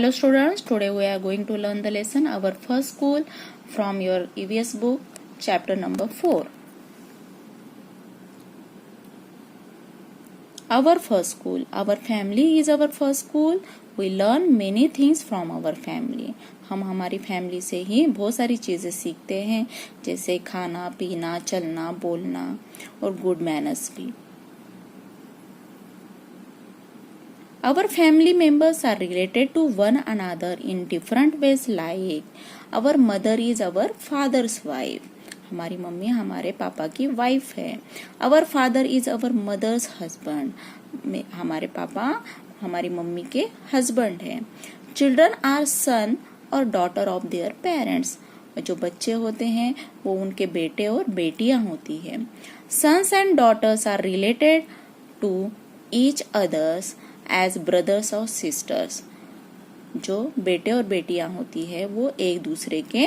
Hello students, today we are going to learn the lesson Our First School from your EVS book, chapter number 4. Our first school. Our family is our first school. We learn many things from our family. हम हमारी family से ही बहुत सारी चीजें सीखते हैं, जैसे खाना पीना, चलना बोलना और गुड मैनर्स भी. Our family members are related to one another in different ways, like our mother is our father's wife. हमारी मम्मी हमारे पापा की वाइफ है. Our father is our mother's husband. हमारे पापा हमारी मम्मी के हस्बैंड हैं. Children are son और daughter of their parents. जो बच्चे होते हैं वो उनके बेटे और बेटियां होती हैं. Sons and daughters are related to each others as brothers और sisters. जो बेटे और बेटियां होती है वो एक दूसरे के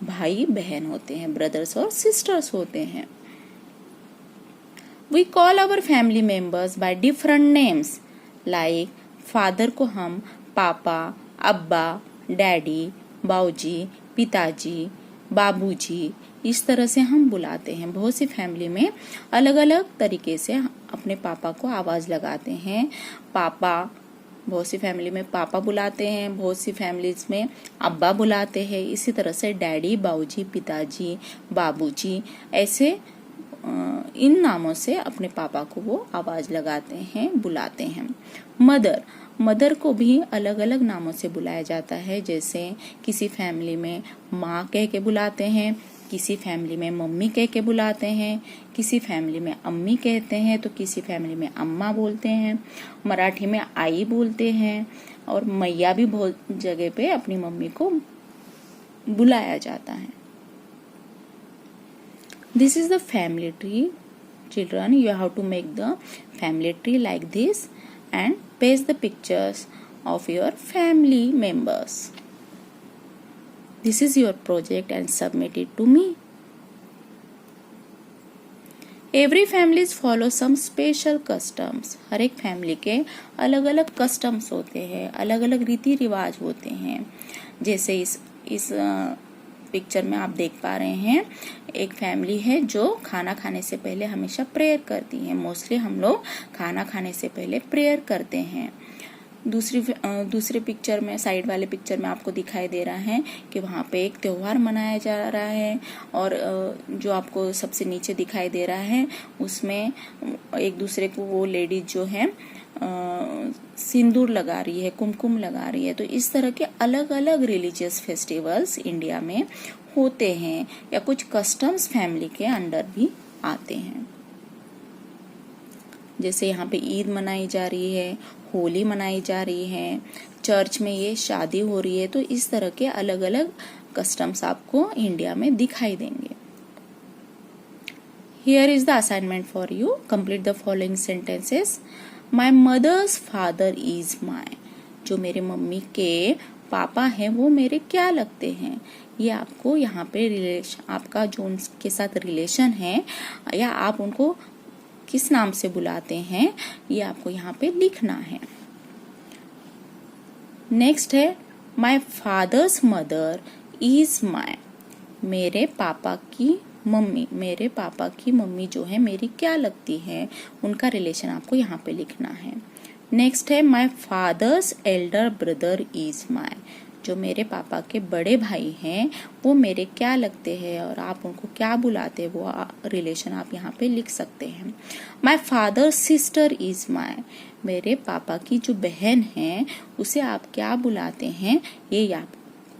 भाई बहन होते हैं, ब्रदर्स और सिस्टर्स होते हैं. We call our family members by different names, like father को हम पापा, अब्बा, डैडी, बाऊजी, पिताजी, बाबूजी, इस तरह से हम बुलाते हैं. बहुत सी फैमिली में अलग अलग तरीके से अपने पापा को आवाज लगाते हैं. पापा, बहुत सी फैमिली में पापा बुलाते हैं, बहुत सी फैमिलीज में अब्बा बुलाते हैं. इसी तरह से डैडी, बाऊजी, पिताजी, बाबूजी, ऐसे इन नामों से अपने पापा को वो आवाज लगाते हैं, बुलाते हैं. मदर को भी अलग अलग नामों से बुलाया जाता है, जैसे किसी फैमिली में माँ कह के बुलाते हैं, किसी फैमिली में मम्मी कह के बुलाते हैं, किसी फैमिली में अम्मी कहते हैं, तो किसी फैमिली में अम्मा बोलते हैं. मराठी में आई बोलते हैं और मैया भी बहुत जगह पे अपनी मम्मी को बुलाया जाता है. This is the family tree. Children, you have to make the family tree like this and paste the pictures of your family members. This is your project and submit it to me. Every families follow some special customs. हर एक family के अलग अलग customs होते हैं, अलग अलग रीति रिवाज होते हैं. जैसे इस पिक्चर में आप देख पा रहे हैं, एक फैमिली है जो खाना खाने से पहले हमेशा प्रेयर करती है. मोस्टली हम लोग खाना खाने से पहले प्रेयर करते हैं. दूसरे पिक्चर में, साइड वाले पिक्चर में आपको दिखाई दे रहा है कि वहाँ पे एक त्योहार मनाया जा रहा है, और जो आपको सबसे नीचे दिखाई दे रहा है उसमें एक दूसरे को वो लेडीज जो है सिंदूर लगा रही है, कुमकुम लगा रही है. तो इस तरह के अलग अलग रिलीजियस फेस्टिवल्स इंडिया में होते हैं, या कुछ कस्टम्स फैमिली के अंडर भी आते हैं. जैसे यहाँ पे ईद मनाई जा रही है, होली मनाई जा रही है, चर्च में ये शादी हो रही है. तो इस तरह के अलग अलग कस्टम्स आपको इंडिया में दिखाई देंगे. Here is the assignment for you. Complete the following sentences. My mother's father is my. जो मेरे मम्मी के पापा हैं वो मेरे क्या लगते हैं. ये आपको यहाँ पे आपका जो उनके साथ रिलेशन है या आप उनको किस नाम से बुलाते हैं, ये आपको यहाँ पे लिखना है. नेक्स्ट है my father's mother is my. मेरे पापा की मम्मी जो है मेरी क्या लगती है, उनका रिलेशन आपको यहाँ पे लिखना है. नेक्स्ट है my father's Elder brother is माई. जो मेरे पापा के बड़े भाई हैं वो मेरे क्या लगते हैं, और आप उनको क्या बुलाते हैं, वो रिलेशन आप यहाँ पे लिख सकते हैं. My father's sister is my. मेरे पापा की जो बहन है उसे आप क्या बुलाते हैं, ये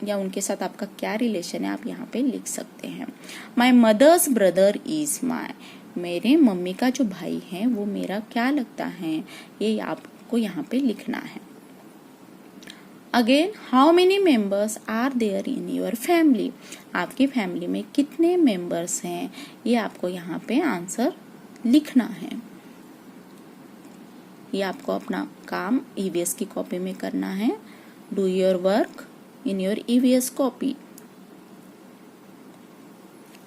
या उनके साथ आपका क्या रिलेशन है, आप यहाँ पे लिख सकते हैं. My mother's brother is my. मेरे मम्मी का जो भाई है वो मेरा क्या लगता है, ये आपको यहाँ पे लिखना है. Again, how many members are there in your family. आपकी फैमिली में कितने मेंबर्स हैं, ये आपको यहाँ पे आंसर लिखना है. ये आपको अपना काम ईवीएस की कॉपी में करना है. Do your work in your EVS copy.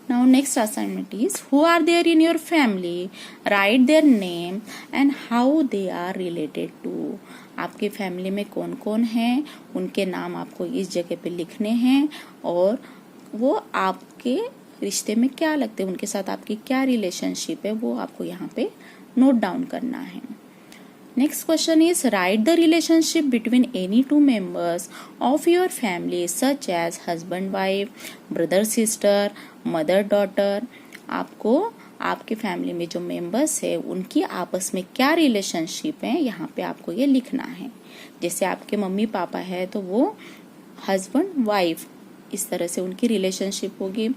Now next assignment is, who are there in your family? Write their name and how they are related to. आपकी फैमिली में कौन कौन है, उनके नाम आपको इस जगह पे लिखने हैं और वो आपके रिश्ते में क्या लगते हैं, उनके साथ आपकी क्या रिलेशनशिप है, वो आपको यहाँ पे नोट डाउन करना है। Next question is write the relationship between any two members of your family such as husband wife, brother sister, mother daughter. आपको आपके फैमिली में जो मेंबर्स है उनकी आपस में क्या रिलेशनशिप है, यहाँ पे आपको ये लिखना है। जैसे आपके मम्मी पापा है तो वो हस्बैंड वाइफ इस तरह से उनकी रिलेशनशिप होगी।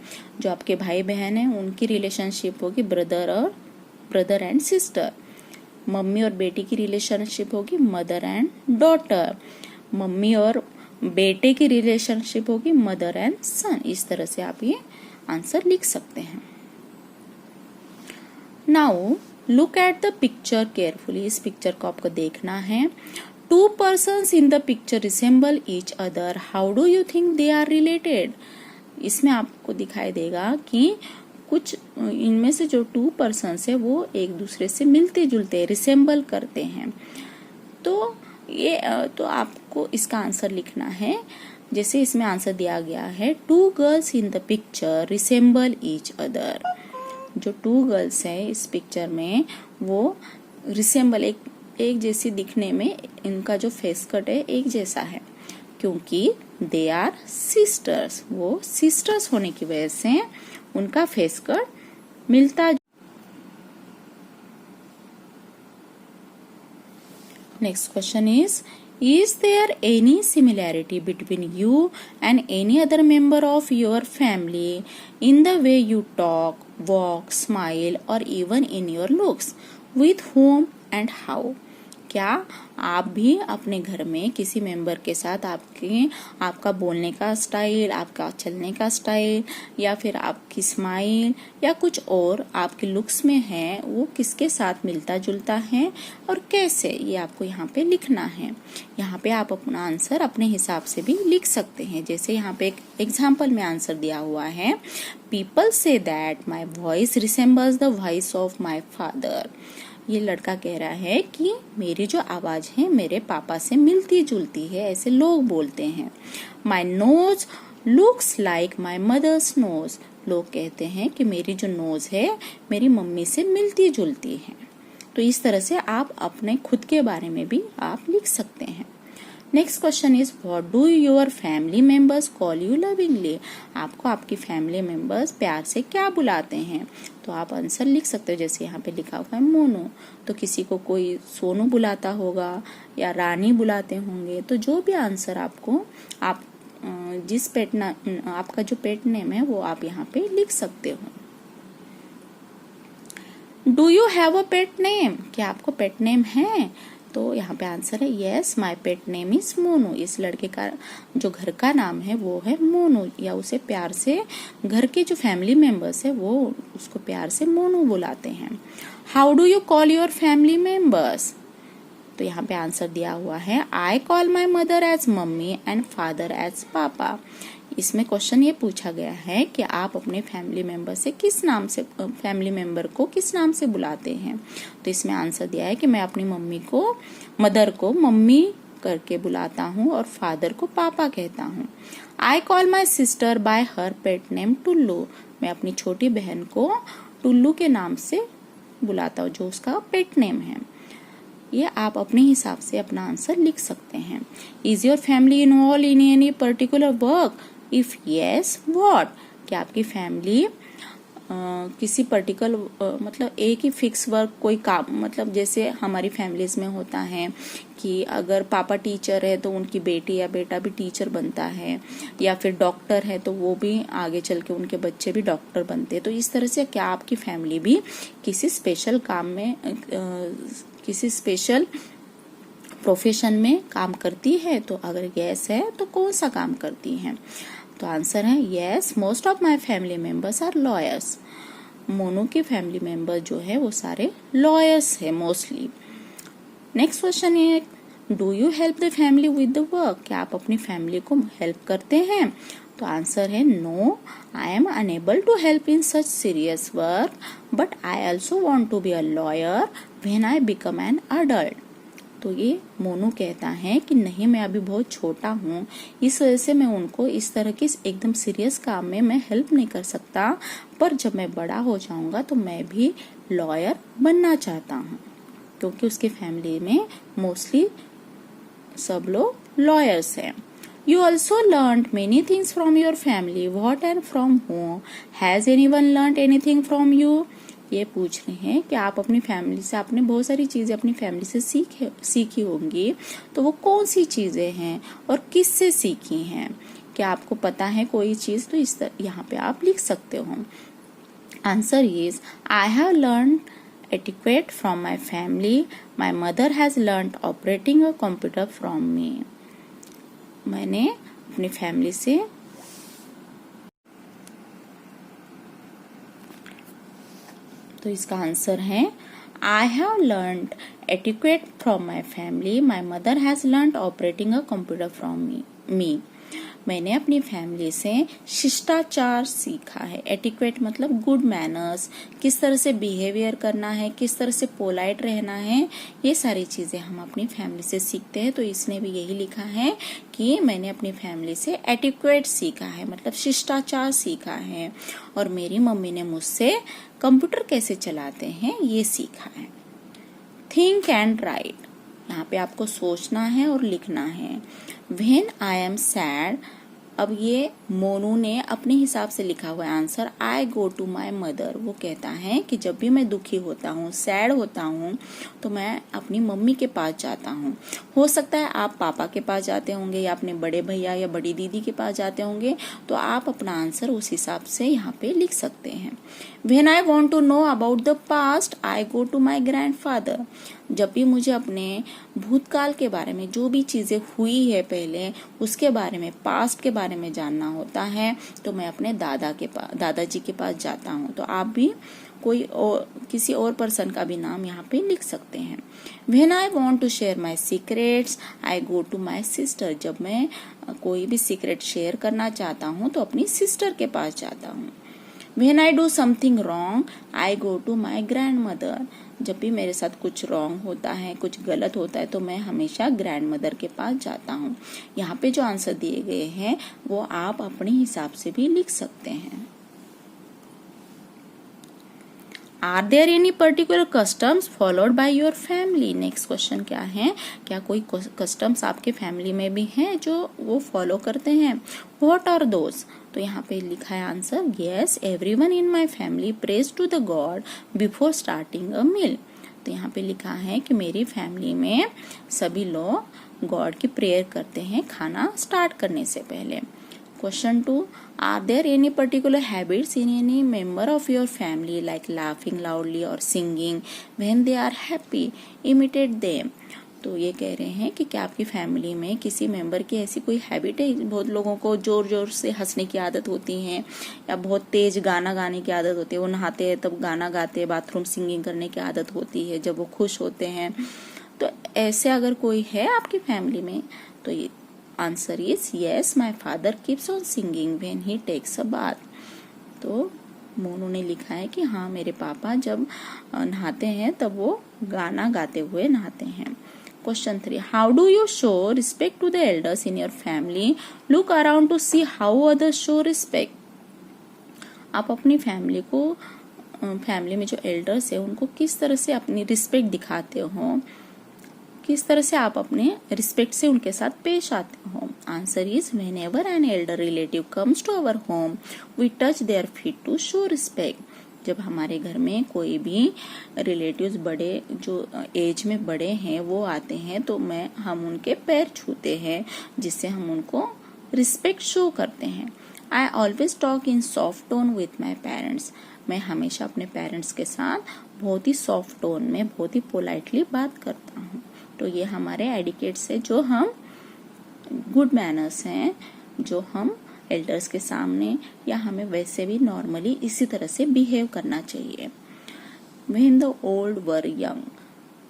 जो आपके भाई बहन है उनकी रिलेशनशिप होगी ब्रदर एंड सिस्टर। मम्मी और बेटी की रिलेशनशिप होगी मदर एंड डॉटर। मम्मी और बेटे की रिलेशनशिप होगी मदर एंड सन। इस तरह से आप ये आंसर लिख सकते हैं। Now look at the picture carefully. इस पिक्चर को आपको देखना है। Two persons in the picture resemble each other, how do you think they are related. इसमें आपको दिखाई देगा कि कुछ इनमें से जो टू पर्सन्स है वो एक दूसरे से मिलते जुलते रिसेंबल करते हैं। तो आपको इसका आंसर लिखना है। जैसे इसमें आंसर दिया गया है two girls in the picture resemble each other. जो टू गर्ल्स है इस पिक्चर में वो रिसेंबल एक जैसी दिखने में, इनका जो फेस कट है एक जैसा है क्योंकि दे आर सिस्टर्स। वो सिस्टर्स होने की वजह से उनका फेस कट मिलता। Next question is there any similarity between you and any other member of your family in the way you talk, walk, smile और even in your looks, with home and how. क्या आप भी अपने घर में किसी member के साथ आपका बोलने का स्टाइल, आपका चलने का स्टाइल या फिर आपकी स्माइल या कुछ और आपके लुक्स में है वो किसके साथ मिलता जुलता है और कैसे, ये आपको यहाँ पे लिखना है। यहाँ पे आप अपना आंसर अपने हिसाब से भी लिख सकते हैं। जैसे यहाँ पे एक एग्जाम्पल में आंसर दिया हुआ है, people say that my voice resembles the voice of my father. ये लड़का कह रहा है कि मेरी जो आवाज है मेरे पापा से मिलती जुलती है, ऐसे लोग बोलते हैं। My nose looks like my mother's nose. लोग कहते हैं कि मेरी जो नोज है मेरी मम्मी से मिलती जुलती है। तो इस तरह से आप अपने खुद के बारे में भी आप लिख सकते हैं। Next question is what do your family members call you lovingly. आपको आपकी फैमिली मेंबर्स प्यार से क्या बुलाते हैं, तो आप आंसर लिख सकते हो। जैसे यहाँ पे लिखा हुआ है मोनू, तो किसी को कोई सोनू बुलाता होगा या रानी बुलाते होंगे। तो जो भी आंसर आपको जिस आपका जो पेट नेम है वो आप यहाँ पे लिख सकते हो। Do you have a pet name. क्या आपको पेट नेम है, तो यहाँ पे आंसर है yes my pet name is Monu. इस लड़के का जो घर का नाम है वो है मोनू, या उसे प्यार से घर के जो फैमिली मेंबर्स है वो उसको प्यार से मोनू बुलाते हैं। How do you call your family members. तो यहाँ पे आंसर दिया हुआ है I call my mother as mummy and father as papa. इसमें क्वेश्चन ये पूछा गया है कि आप अपने फैमिली मेंबर को किस नाम से बुलाते हैं। तो इसमें आंसर दिया है कि मैं अपनी मदर को मम्मी करके बुलाता हूँ और फादर को पापा कहता हूँ। आई call my sister bye her pet name Tullu. मैं अपनी छोटी बहन को टुल्लू के नाम से बुलाता हूँ, जो उसका पेट नेम है। ये आप अपने हिसाब से अपना आंसर लिख सकते हैं। Is your family involve in any particular work, if yes what. क्या आपकी फैमिली किसी पर्टिकुलर मतलब एक ही फिक्स वर्क कोई काम, मतलब जैसे हमारी फैमिलीज में होता है कि अगर पापा टीचर है तो उनकी बेटी या बेटा भी टीचर बनता है, या फिर डॉक्टर है तो वो भी आगे चल के उनके बच्चे भी डॉक्टर बनते हैं। तो इस तरह से क्या आपकी फैमिली भी किसी स्पेशल काम में किसी स्पेशल प्रोफेशन में काम करती है, तो अगर यस है तो कौन सा काम करती है। तो आंसर है yes most of my family members are lawyers. Monu के फैमिली मेंबर जो है वो सारे लॉयर्स है मोस्टली। नेक्स्ट क्वेश्चन है do you help the family with the work. क्या आप अपनी फैमिली को हेल्प करते हैं। तो आंसर है no I am unable to help in such serious work but I also want to be a lawyer when I become an adult. तो ये मोनू कहता है कि नहीं, मैं अभी बहुत छोटा हूँ, इस वजह से मैं उनको इस तरह की एकदम सीरियस काम में मैं हेल्प नहीं कर सकता, पर जब मैं बड़ा हो जाऊंगा तो मैं भी लॉयर बनना चाहता हूँ, क्योंकि उसकी फैमिली में मोस्टली सब लोग लॉयर्स हैं। You also learned many things from your family. What and from whom? Has anyone learned anything from you? ये पूछ रहे हैं कि आप अपनी फैमिली से, आपने बहुत सारी चीजें अपनी फैमिली से सीखी होंगी, तो वो कौन सी चीजें हैं और किससे सीखी हैं? क्या आपको पता है कोई चीज? तो इस तरह यहाँ पे आप लिख सकते हो। Answer is I have learned etiquette from my family. My mother has learned operating a computer from me. मैंने अपनी फैमिली से तो इसका आंसर है I have learned etiquette from my family. My mother has learned operating a computer from me. मैंने अपनी family से शिष्टाचार सीखा है। एटिक्वेट मतलब गुड मैनर्स, किस तरह से बिहेवियर करना है, किस तरह से पोलाइट रहना है, ये सारी चीजें हम अपनी फैमिली से सीखते हैं। तो इसने भी यही लिखा है कि मैंने अपनी फैमिली से एटिक्वेट सीखा है, मतलब शिष्टाचार सीखा है, और मेरी मम्मी ने मुझसे कंप्यूटर कैसे चलाते हैं ये सीखा है। थिंक एंड राइट, यहाँ पे आपको सोचना है और लिखना है। When I am sad, अब ये मोनू ने अपने हिसाब से लिखा हुआ है answer. I go to my mother, वो कहता है कि जब भी मैं दुखी होता हूँ, सैड होता हूँ, तो मैं अपनी मम्मी के पास जाता हूँ। हो सकता है आप पापा के पास जाते होंगे या अपने बड़े भैया या बड़ी दीदी के पास जाते होंगे, तो आप अपना आंसर उस हिसाब से यहाँ पे लिख सकते हैं। When I want to know about the past, I go to my grandfather. जब भी मुझे अपने भूतकाल के बारे में, जो भी चीजें हुई है पहले, उसके बारे में, पास्ट के बारे में जानना होता है, तो मैं अपने दादाजी के पास जाता हूँ। तो आप भी कोई और किसी और पर्सन का भी नाम यहाँ पे लिख सकते हैं। When I want to share my secrets, I go to my sister. जब मैं कोई भी सीक्रेट शेयर करना चाहता हूँ तो अपनी सिस्टर के पास जाता हूँ। When I do something wrong, I go to my grandmother. जब भी मेरे साथ कुछ रॉन्ग होता है, कुछ गलत होता है, तो मैं हमेशा ग्रैंड मदर के पास जाता हूँ। यहाँ पे जो आंसर दिए गए हैं वो आप अपने हिसाब से भी लिख सकते हैं। Are there any particular customs followed by your family? Next question क्या है? क्या कोई कस्टम्स आपके फैमिली में भी हैं जो वो फॉलो करते हैं? What are those? तो यहाँ पे लिखा है answer, yes, everyone in my family prays to the God before starting a meal. तो यहाँ पे लिखा है कि मेरी फैमिली में सभी लोग गॉड की प्रेयर करते हैं खाना स्टार्ट करने से पहले। Question 2. Are there any particular habits in any member of your family, like laughing loudly or singing when they are happy? Imitate them. तो ये कह रहे हैं कि क्या आपकी फैमिली में किसी मेंबर की ऐसी कोई हैबिट है? बहुत लोगों को जोर जोर से हंसने की आदत होती है, या बहुत तेज गाना गाने की आदत होती है, वो नहाते हैं तब गाना गाते हैं, बाथरूम सिंगिंग करने की आदत होती है जब वो खुश होते हैं। तो ऐसे अगर कोई है आपकी फैमिली में, तो ये answer is yes, my father keeps on singing when he takes a bath. तो मोनू ने लिखा है कि हाँ, मेरे पापा जब नहाते हैं तब वो गाना गाते हुए नहाते हैं। Question 3. How do you show respect to the elders in your family? Look around to see how others show respect. आप अपनी फैमिली में जो एल्डर्स है उनको किस तरह से अपनी रिस्पेक्ट दिखाते हो, किस तरह से आप अपने रिस्पेक्ट से उनके साथ पेश आते हो? Answer is whenever an elder relative comes to our home, we touch their feet to show respect. जब हमारे घर में कोई भी रिलेटिव्स बड़े, जो एज में बड़े हैं, वो आते हैं तो हम उनके पैर छूते हैं, जिससे हम उनको रिस्पेक्ट शो करते हैं। I always talk in soft tone with my parents. मैं हमेशा अपने पेरेंट्स के साथ बहुत ही सॉफ्ट टोन में, बहुत ही पोलाइटली बात करता हूँ। तो ये हमारे एडिकेट्स है, जो हम गुड मैनर्स हैं, जो हम एल्डर्स के सामने या हमें वैसे भी नॉर्मली इसी तरह से बिहेव करना चाहिए। When the old were young,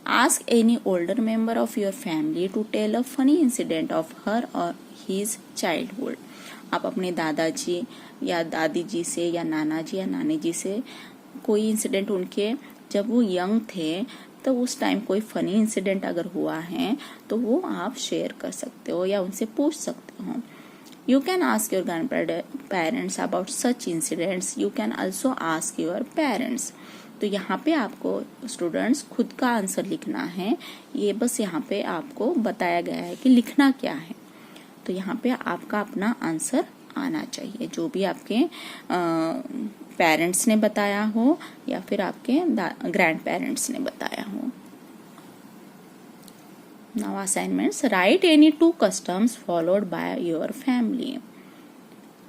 ask any older member of your family to tell a funny incident of her or his childhood. आप अपने दादाजी या दादी जी से या नाना जी या नानी जी से कोई इंसिडेंट उनके जब वो यंग थे तो उस टाइम कोई फनी इंसिडेंट अगर हुआ है तो वो आप शेयर कर सकते हो या उनसे पूछ सकते हो. You can ask your grandparents about such incidents. You can also ask your parents. तो यहाँ पे आपको स्टूडेंट्स खुद का आंसर लिखना है. ये बस यहाँ पे आपको बताया गया है कि लिखना क्या है. तो यहाँ पे आपका अपना आंसर आना चाहिए, जो भी आपके पेरेंट्स ने बताया हो या फिर आपके ग्रैंड पेरेंट्स ने बताया हो. Now assignments. Write any 2 customs followed by your family.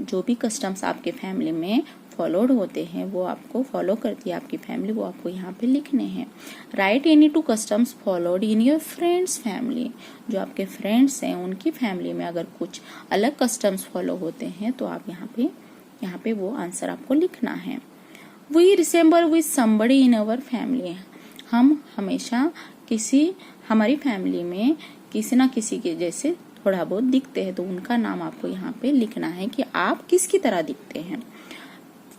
जो भी कस्टम्स आपके फैमिली में फॉलोड होते हैं, वो आपको फॉलो करती है आपकी फैमिली, वो आपको यहाँ पे लिखने हैं. Right any 2 customs followed in your friends family. जो आपके फ्रेंड्स हैं उनकी फैमिली में अगर कुछ अलग कस्टम्स फॉलो होते हैं तो आप यहाँ पे वो आंसर आपको लिखना है. We resemble with somebody in our family. हम हमेशा हमारी फैमिली में किसी ना किसी के जैसे थोड़ा बहुत दिखते हैं, तो उनका नाम आपको यहाँ पे लिखना है कि आप किसकी तरह दिखते हैं.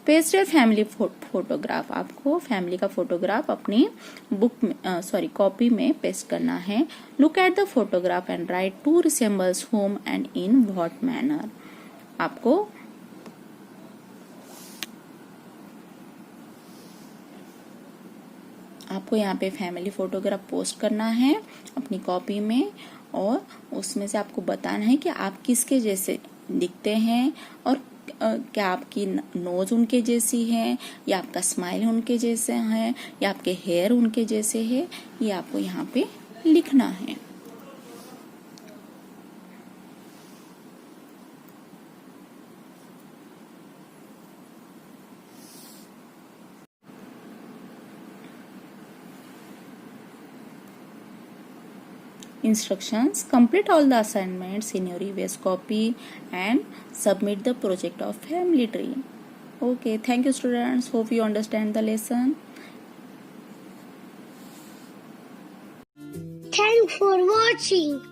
Paste your family photograph. आपको फैमिली का फोटोग्राफ अपनी कॉपी में पेस्ट करना है. Look at the photograph and right 2 resembles whom and in what manner. आपको यहाँ पे फैमिली फोटोग्राफ पोस्ट करना है अपनी कॉपी में, और उसमें से आपको बताना है कि आप किसके जैसे दिखते हैं, और क्या आपकी नोज उनके जैसी है, या आपका स्माइल उनके जैसे है, या आपके हेयर उनके जैसे है. ये आपको यहाँ पे लिखना है. Instructions. Complete all the assignments in your EVS copy and submit the project of family tree. Okay, thank you students. Hope you understand the lesson. Thanks for watching.